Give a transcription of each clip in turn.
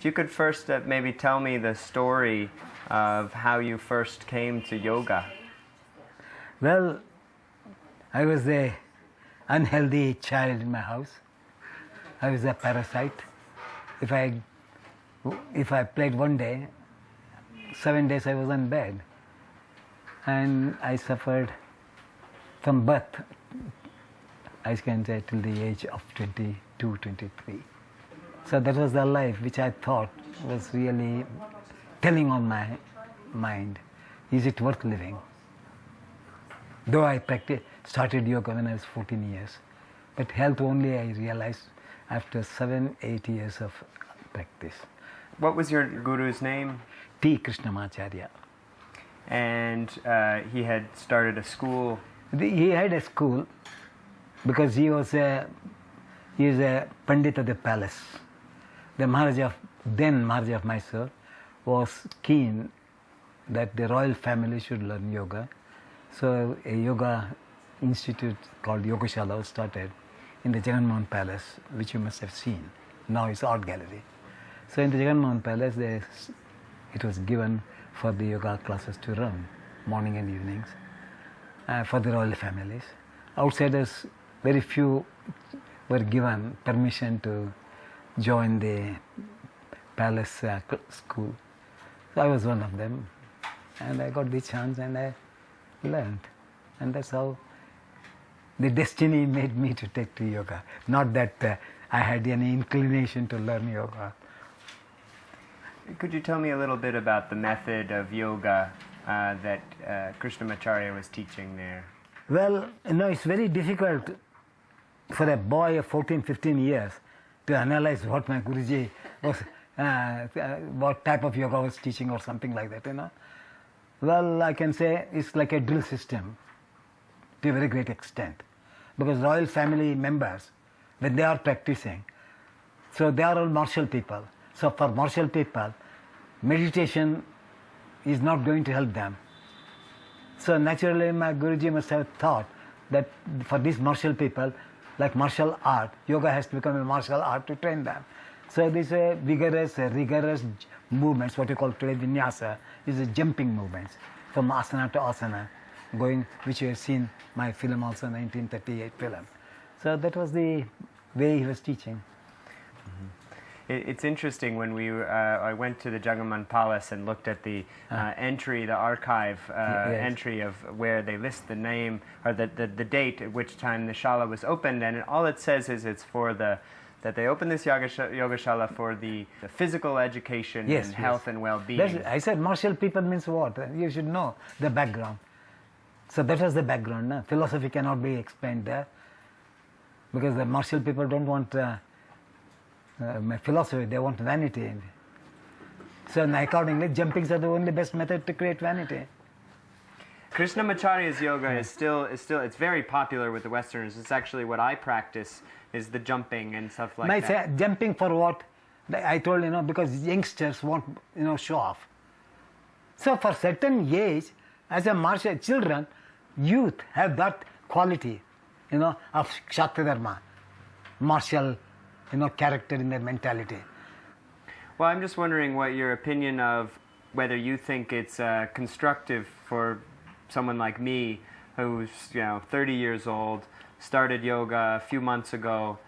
If you could first maybe tell me the story of how you first came to yoga. Well, I was a unhealthy child in my house. I was a parasite. If I played one day, 7 days I was in bed. And I suffered from birth, I can say, till the age of 22, 23. So that was the life which I thought was really telling on my mind, is it worth living? Though I started yoga when I was 14 years, but health only I realized after 7, 8 years of practice. What was your guru's name? T. Krishnamacharya. And he had started a school. He had a school because he was a Pandit of the palace. The Maharaja of Mysore was keen that the royal family should learn yoga. So a yoga institute called Yogashala was started in the Jagannath Palace, which you must have seen. Now it's art gallery. So in the Jagannath Palace, it was given for the yoga classes to run, morning and evenings, for the royal families. Outsiders, very few were given permission to join the palace school. So I was one of them, and I got the chance and I learned. And that's how the destiny made me to take to yoga. Not that I had any inclination to learn yoga. Could you tell me a little bit about the method of yoga that Krishnamacharya was teaching there? Well, it's very difficult for a boy of 14, 15 years to analyze what my Guruji was, what type of yoga was teaching or something like that, Well, I can say it's like a drill system to a very great extent. Because royal family members, when they are practicing, so they are all martial people. So for martial people, meditation is not going to help them. So naturally my Guruji must have thought that for these martial people, like martial art, yoga has to become a martial art to train them. So these rigorous movements, what you call today vinyasa, is a jumping movements from asana to asana, which you have seen my film also, 1938 film. So that was the way he was teaching. Mm-hmm. It's interesting when I went to the Jagannath Palace and looked at the entry, the archive yes. entry of where they list the name or the date at which time the shala was opened, and all it says is it's for that they opened this yoga shala for the physical education and health and well-being. I said martial people means what? You should know the background. So that was the background. No? Philosophy cannot be explained there because the martial people don't want philosophy, they want vanity. So accordingly, jumpings are the only best method to create vanity. Krishnamacharya's yoga is still it's very popular with the Westerners. It's actually what I practice, is the jumping and stuff like that. Say, jumping for what? I told because youngsters want show off. So for certain age, as a martial children, youth have that quality, of Kshatriya Dharma, martial, character in their mentality. Well, I'm just wondering what your opinion of whether you think it's constructive for someone like me, who's 30 years old, started yoga a few months ago,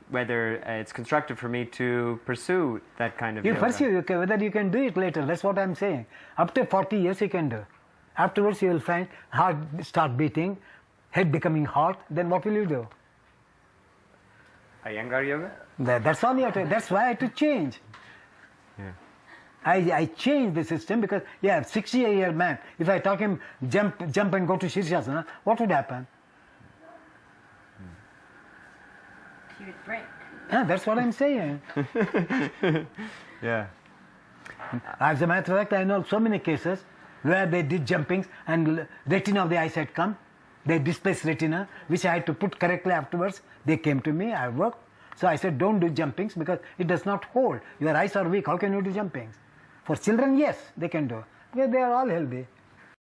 whether it's constructive for me to pursue that kind of yoga. You pursue, whether you can do it later, that's what I'm saying. Up to 40 years you can do. Afterwards you will find heart start beating, head becoming hot, then what will you do? Iyengar yoga? That's all you have to, that's why I had to change. Yeah. I changed the system because, 60-year-old man, if I talk him jump and go to Shirshasana, what would happen? He would break. That's what I'm saying. Yeah. As a matter of fact, I know so many cases where they did jumpings and retina of the eyesight come. They displaced retina, which I had to put correctly afterwards. They came to me, I worked. So I said, don't do jumpings because it does not hold. Your eyes are weak, how can you do jumpings? For children, yes, they can do. Because they are all healthy.